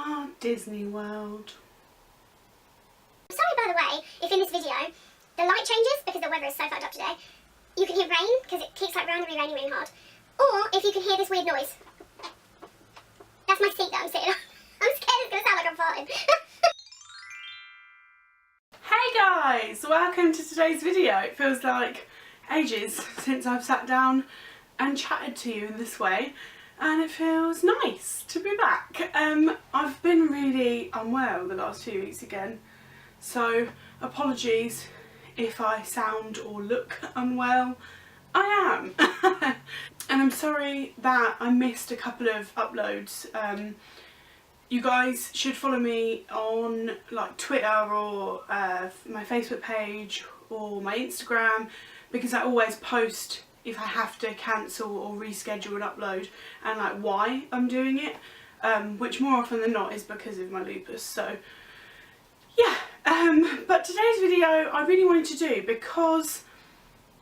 Ah, Disney World. Sorry, by the way, if in this video the light changes because the weather is so fucked up today. You can hear rain because it keeps like randomly raining really hard. Or if you can hear this weird noise. That's my seat that I'm sitting on. I'm scared it's going to sound like I'm farting. Hey guys, welcome to today's video. It feels like ages since I've sat down and chatted to you in this way, and it feels nice to be back. I've been really unwell the last few weeks again, so apologies if I sound or look unwell. I am. And I'm sorry that I missed a couple of uploads. You guys should follow me on like Twitter or my Facebook page or my Instagram, because I always post if I have to cancel or reschedule an upload and like why I'm doing it, which more often than not is because of my lupus. So yeah, but today's video I really wanted to do because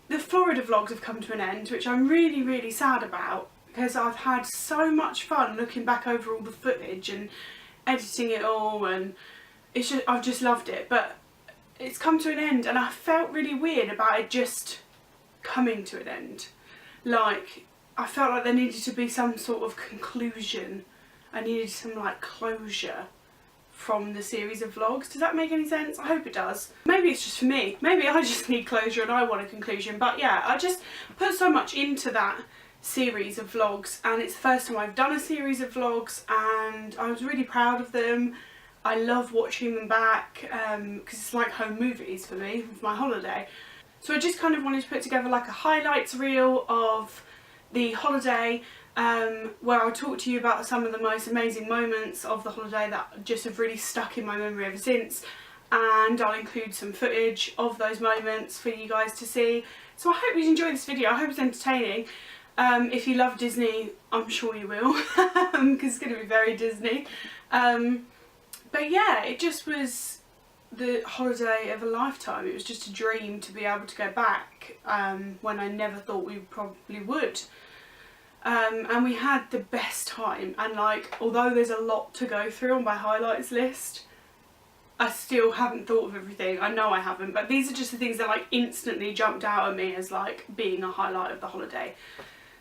the Florida vlogs have come to an end, which I'm really sad about, because I've had so much fun looking back over all the footage and editing it all, and it's just, I've just loved it. But it's come to an end and I felt really weird about it just coming to an end. Like, I felt like there needed to be some sort of conclusion. I needed some like closure from the series of vlogs. Does that make any sense? I hope it does. Maybe it's just for me. Maybe I just need closure and I want a conclusion. But yeah, I just put so much into that series of vlogs, and it's the first time I've done a series of vlogs and I was really proud of them. I love watching them back because it's like home movies for me with my holiday. So I just kind of wanted to put together like a highlights reel of the holiday, where I'll talk to you about some of the most amazing moments of the holiday that just have really stuck in my memory ever since, and I'll include some footage of those moments for you guys to see. So I hope you enjoy this video. I hope it's entertaining. If you love Disney, I'm sure you will, because it's going to be very Disney. But yeah, it just was the holiday of a lifetime. It was just a dream to be able to go back when I never thought we probably would. And we had the best time, and like, although there's a lot to go through on my highlights list, I still haven't thought of everything. I know I haven't, but these are just the things that like instantly jumped out at me as like being a highlight of the holiday.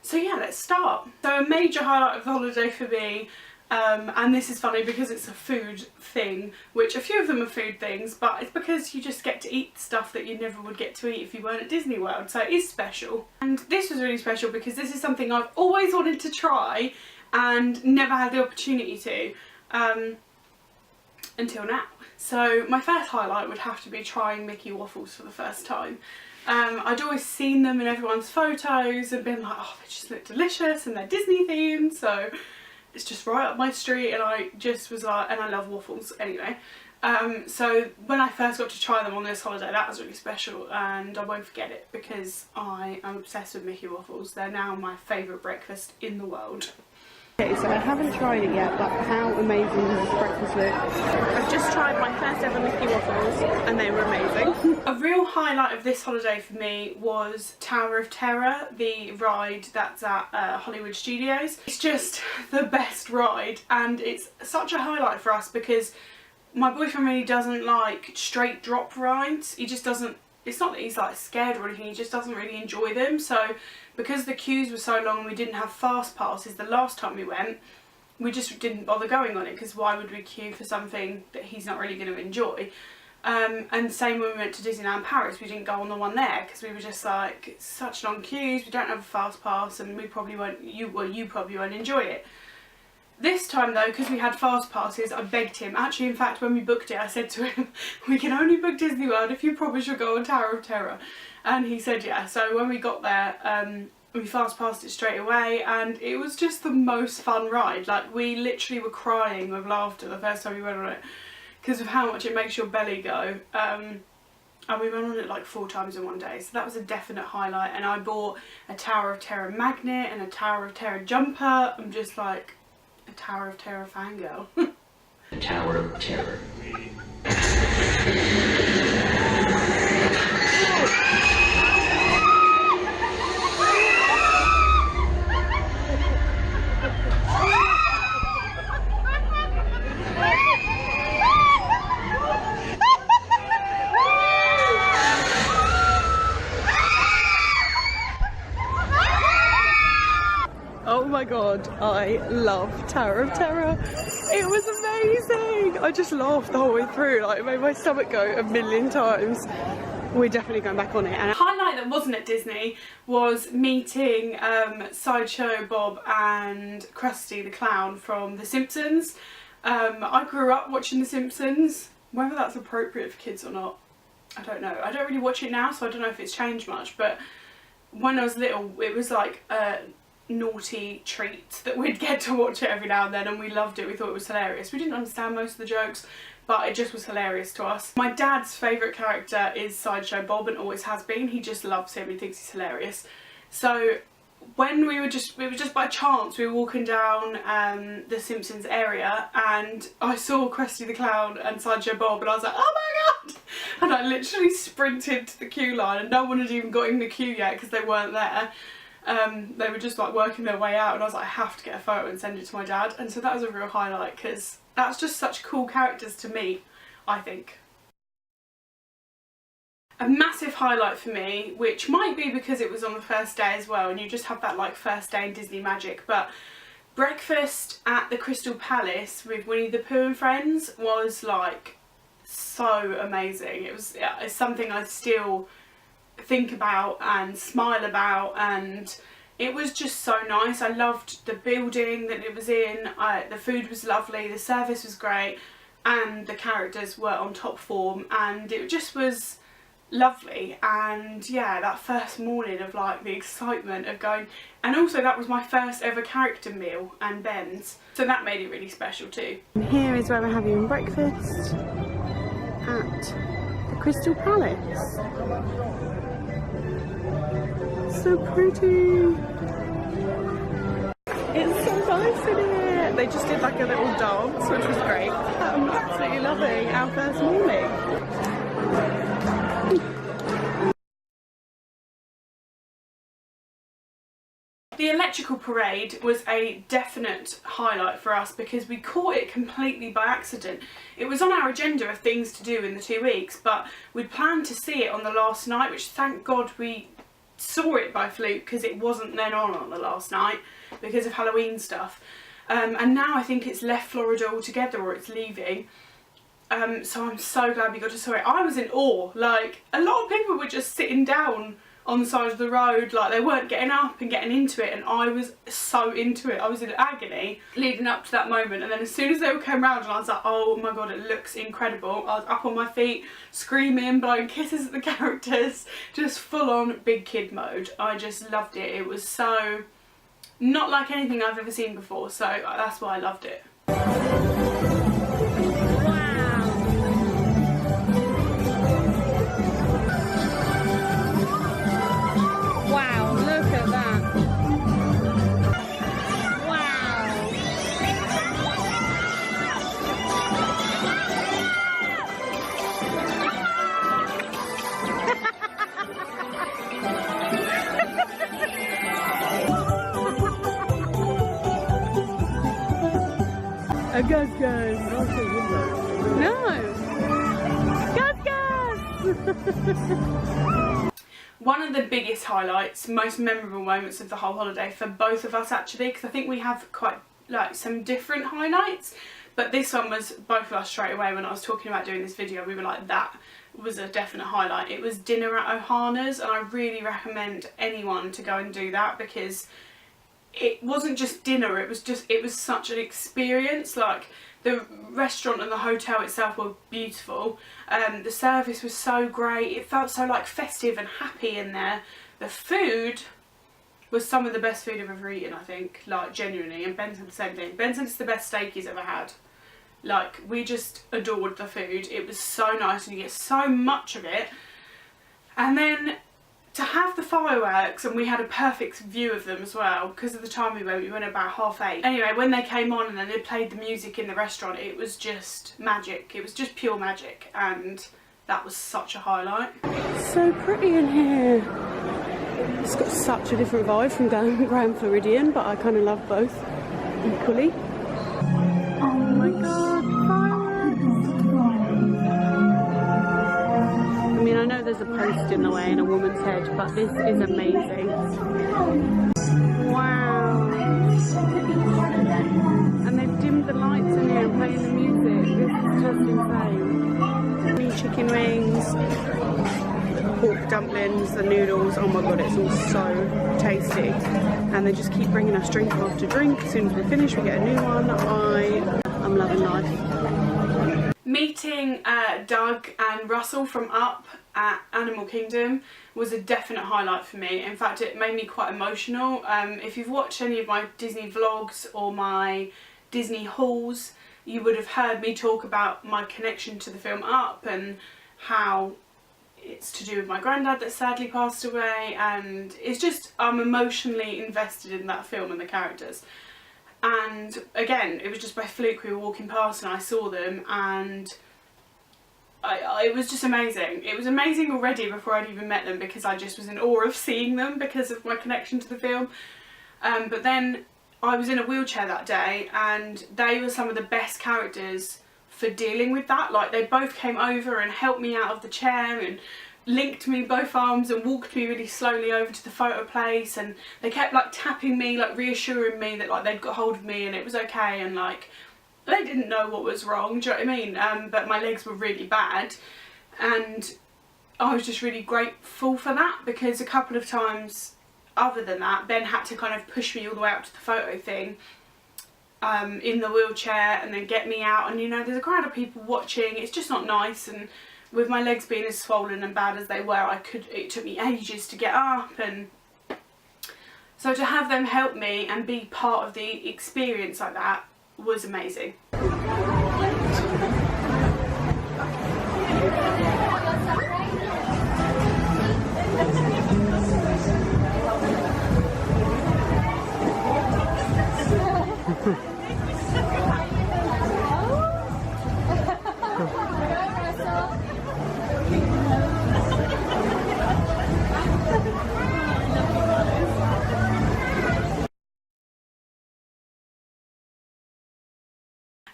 So yeah, let's start. So a major highlight of the holiday for me, and this is funny because it's a food thing, which a few of them are food things, but it's because you just get to eat stuff that you never would get to eat if you weren't at Disney World, so it is special. And this was really special because this is something I've always wanted to try and never had the opportunity to, until now. So my first highlight would have to be trying Mickey waffles for the first time. I'd always seen them in everyone's photos and been like, oh, they just look delicious and they're Disney themed, so it's just right up my street, and I just was like, and I love waffles anyway. So when I first got to try them on this holiday, that was really special, and I won't forget it because I am obsessed with Mickey waffles. They're now my favourite breakfast in the world. Okay, so I haven't tried it yet, but how amazing does this breakfast look? I've just tried my first ever Mickey waffles and they were amazing. A real highlight of this holiday for me was Tower of Terror, the ride that's at Hollywood Studios. It's just the best ride, and it's such a highlight for us because my boyfriend really doesn't like straight drop rides. He just doesn't, it's not that he's like scared or anything, he just doesn't really enjoy them. So because the queues were so long and we didn't have fast passes the last time we went, we just didn't bother going on it, because why would we queue for something that he's not really going to enjoy? And same when we went to Disneyland Paris, we didn't go on the one there because we were just like, it's such long queues, we don't have a fast pass and we probably won't, you probably won't enjoy it. This time though, because we had fast passes, I begged him. Actually, in fact, when we booked it, I said to him, we can only book Disney World if you promise you'll go on Tower of Terror. And he said yeah. So when we got there, we fast passed it straight away, and it was just the most fun ride. Like, we literally were crying with laughter the first time we went on it because of how much it makes your belly go. And we went on it like 4 times in one day, so that was a definite highlight. And I bought a Tower of Terror magnet and a Tower of Terror jumper. I'm just like a Tower of Terror fangirl. The Tower of Terror. I love Tower of Terror. It was amazing. I just laughed the whole way through. Like, it made my stomach go a million times. We're definitely going back on it. And a highlight that wasn't at Disney was meeting Sideshow Bob and Krusty the Clown from The Simpsons. I grew up watching The Simpsons. Whether that's appropriate for kids or not, I don't know. I don't really watch it now, so I don't know if it's changed much, but when I was little, it was like a naughty treat that we'd get to watch it every now and then, and we loved it. We thought it was hilarious. We didn't understand most of the jokes, but it just was hilarious to us. My dad's favourite character is Sideshow Bob, and always has been. He just loves him. He thinks he's hilarious. So when it was just by chance, we were walking down The Simpsons area, and I saw Krusty the Clown and Sideshow Bob, and I was like, oh my god! And I literally sprinted to the queue line, and no one had even got in the queue yet because they weren't there. They were just like working their way out, and I was like, I have to get a photo and send it to my dad. And so that was a real highlight, because that's just such cool characters to meet, I think. A massive highlight for me, which might be because it was on the first day as well, and you just have that like first day in Disney magic, but breakfast at the Crystal Palace with Winnie the Pooh and friends was like so amazing. It's something I still think about and smile about, and it was just so nice. I loved the building that it was in. The food was lovely, the service was great, and the characters were on top form, and it just was lovely. And yeah, that first morning of like the excitement of going, and also that was my first ever character meal and Ben's, so that made it really special too. Here is where we're having breakfast at the Crystal Palace. So pretty. It's so nice in here. They just did like a little dance, which was great. I'm absolutely loving our first morning. The electrical parade was a definite highlight for us because we caught it completely by accident. It was on our agenda of things to do in the 2 weeks, but we'd planned to see it on the last night, which thank God we saw it by fluke, because it wasn't then on the last night because of Halloween stuff. And now I think it's left Florida altogether, or it's leaving. So I'm so glad we got to see it. I was in awe. Like, a lot of people were just sitting down on the side of the road, like they weren't getting up and getting into it, and I was so into it. I was in agony leading up to that moment, and then as soon as they all came round and I was like, oh my god, it looks incredible. I was up on my feet, screaming, blowing kisses at the characters, just full on big kid mode. I just loved it. It was so not like anything I've ever seen before, so that's why I loved it. A Gus Gus. No. Gus Gus. One of the biggest highlights, most memorable moments of the whole holiday for both of us actually, because I think we have quite like some different highlights, but this one was both of us straight away. When I was talking about doing this video, we were like, that was a definite highlight. It was dinner at Ohana's, and I really recommend anyone to go and do that, because it wasn't just dinner, it was such an experience. Like, the restaurant and the hotel itself were beautiful. The service was so great. It felt so like festive and happy in there. The food was some of the best food I've ever eaten, I think, like genuinely. And Ben said the same thing. Ben said it's the best steak he's ever had. Like, we just adored the food. It was so nice, and you get so much of it. And then to have the fireworks, and we had a perfect view of them as well because of the time we went about 8:30. Anyway, when they came on and then they played the music in the restaurant, it was just magic. It was just pure magic, and that was such a highlight. So pretty in here. It's got such a different vibe from Grand Floridian, but I kind of love both equally. Oh my god, I mean, I know there's a post in the way and a woman's head, but this is amazing. Wow. dimmed the lights in here and playing the music. This is just insane. Mini chicken wings, pork dumplings, the noodles. Oh my god, it's all so tasty. And they just keep bringing us drink after drink. As soon as we finish, we get a new one. I'm loving life. Meeting Doug and Russell from Up at Animal Kingdom was a definite highlight for me. In fact, it made me quite emotional. If you've watched any of my Disney vlogs or my Disney hauls, you would have heard me talk about my connection to the film Up and how it's to do with my granddad that sadly passed away, and it's just, I'm emotionally invested in that film and the characters. And again, it was just by fluke, we were walking past and I saw them, and it was just amazing. It was amazing already before I'd even met them, because I just was in awe of seeing them because of my connection to the film. But then I was in a wheelchair that day, and they were some of the best characters for dealing with that. Like, they both came over and helped me out of the chair and linked me both arms and walked me really slowly over to the photo place, and they kept like tapping me, like reassuring me that like they'd got hold of me and it was okay, and like they didn't know what was wrong, do you know what I mean? But my legs were really bad, and I was just really grateful for that, because a couple of times other than that, Ben had to kind of push me all the way up to the photo thing in the wheelchair and then get me out, and you know, there's a crowd of people watching. It's just not nice, and with my legs being as swollen and bad as they were, it took me ages to get up, and so to have them help me and be part of the experience like that was amazing.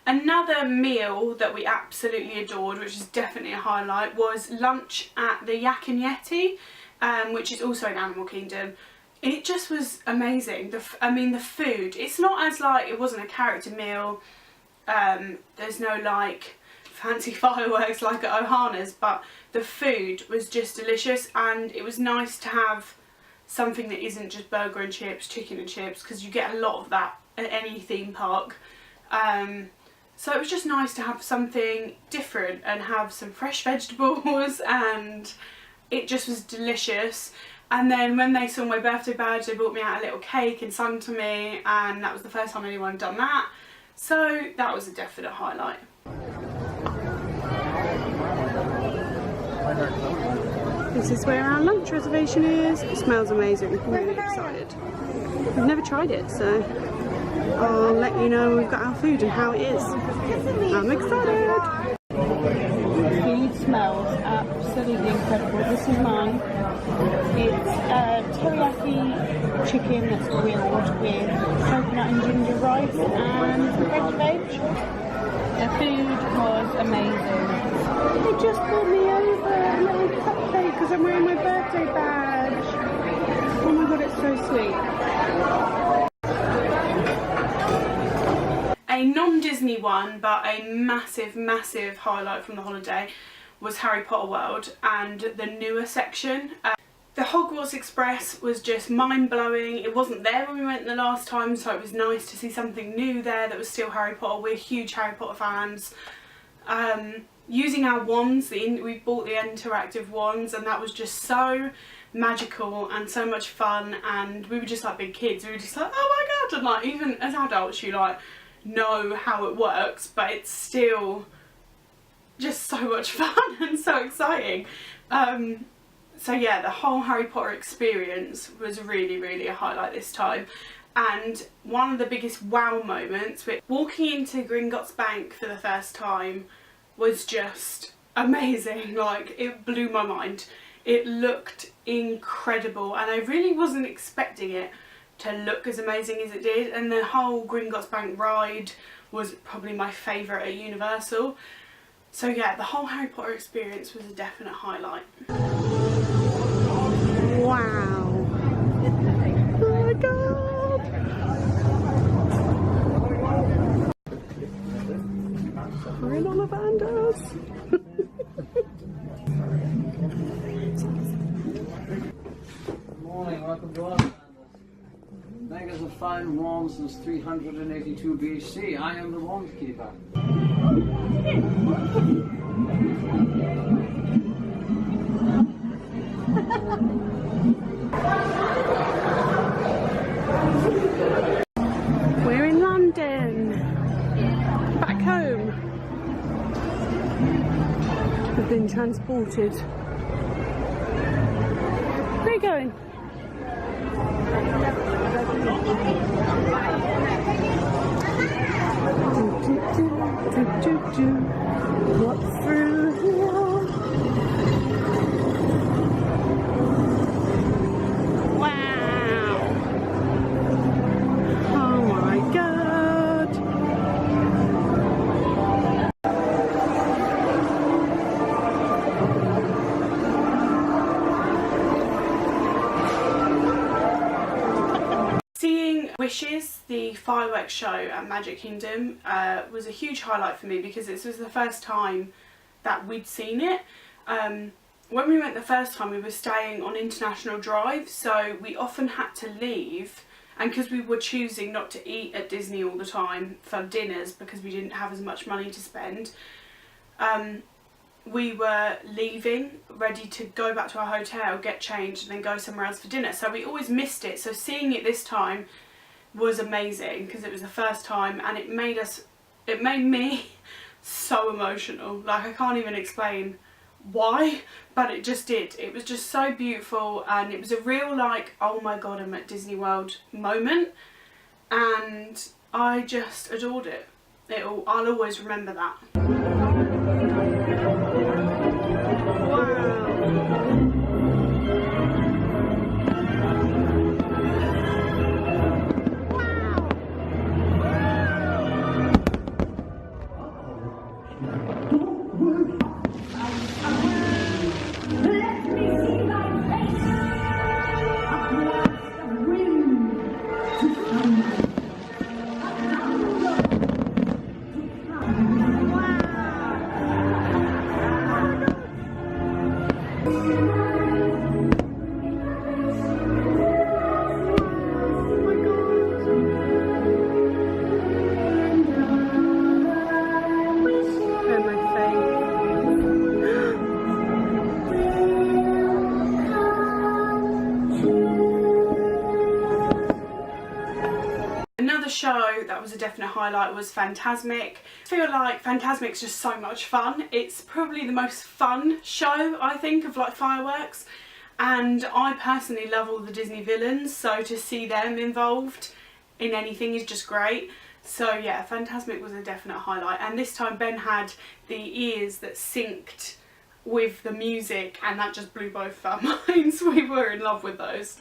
Another meal that we absolutely adored, which is definitely a highlight, was lunch at the Yak and Yeti, which is also in Animal Kingdom. It just was amazing. I mean, the food, it's not as like, it wasn't a character meal, there's no like fancy fireworks like at Ohana's, but the food was just delicious, and it was nice to have something that isn't just burger and chips, chicken and chips, because you get a lot of that at any theme park. So it was just nice to have something different and have some fresh vegetables, and it just was delicious. And then when they saw my birthday badge, they brought me out a little cake and sung to me, and that was the first time anyone had done that. So that was a definite highlight. This is where our lunch reservation is. It smells amazing. I'm really excited. I've never tried it, so I'll let you know when we've got our food and how it is. I'm excited. The food smells absolutely incredible. This is mine. It's teriyaki chicken that's grilled with coconut and ginger rice and French veg. The food was amazing. They just brought me over a little cupcake because I'm wearing my birthday badge. Oh my god, it's so sweet. A non-Disney one, but a massive, massive highlight from the holiday was Harry Potter World and the newer section. The Hogwarts Express was just mind-blowing. It wasn't there when we went the last time, so it was nice to see something new there that was still Harry Potter. We're huge Harry Potter fans. Using our wands, we bought the interactive wands, and that was just so magical and so much fun, and we were just like big kids. We were just like, oh my god, and like even as adults you like know how it works, but it's still just so much fun and so exciting. So yeah, the whole Harry Potter experience was really, really a highlight this time. And one of the biggest wow moments with walking into Gringotts Bank for the first time was just amazing. Like, it blew my mind. It looked incredible, and I really wasn't expecting it to look as amazing as it did, and the whole Gringotts Bank ride was probably my favourite at Universal. So yeah, the whole Harry Potter experience was a definite highlight. Wow. Oh my god. We're in Ollivanders. Good morning, welcome to Ollivanders. Vegas have found warm since 382 BC. I am the warmth keeper. We're in London. Back home. We've been transported. Where are you going? What's through here? Wow! Oh my god! Seeing Wishes, the fireworks show at Magic Kingdom, was a huge highlight for me because this was the first time that we'd seen it. When we went the first time, we were staying on International Drive, so we often had to leave, and because we were choosing not to eat at Disney all the time for dinners because we didn't have as much money to spend, we were leaving, ready to go back to our hotel, get changed and then go somewhere else for dinner. So we always missed it. So seeing it this time was amazing because it was the first time, and it made me so emotional. Like, I can't even explain why, but it just did. It was just so beautiful, and it was a real, like, oh my god, I'm at Disney World moment, and I just adored it. I'll always remember that. Another show that was a definite highlight was Fantasmic. I feel like Fantasmic's just so much fun. It's probably the most fun show, I think, of like fireworks, and I personally love all the Disney villains, so to see them involved in anything is just great. So yeah, Fantasmic was a definite highlight, and this time Ben had the ears that synced with the music, and that just blew both of our minds. We were in love with those.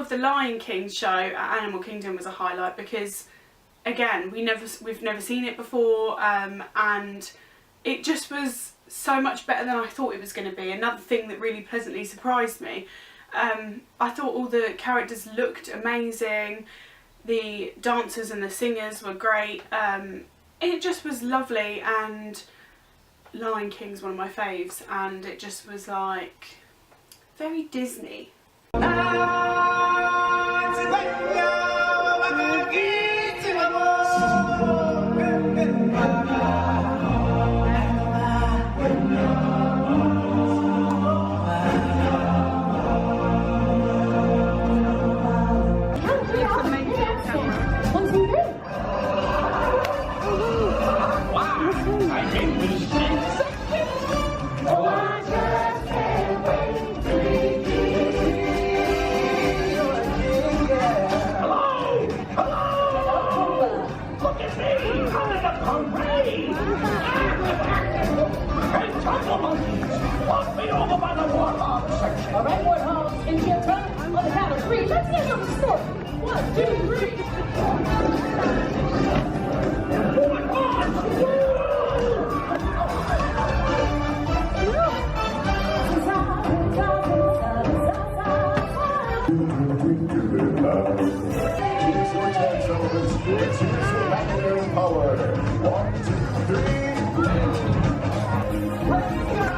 The Lion King show at Animal Kingdom was a highlight because, again, we've never seen it before, and it just was so much better than I thought it was going to be. Another thing that really pleasantly surprised me. I thought all the characters looked amazing, the dancers and the singers were great, it just was lovely, and Lion King's one of my faves, and it just was like very Disney. Choose your potential, choose your happier power. 1, 2, 3.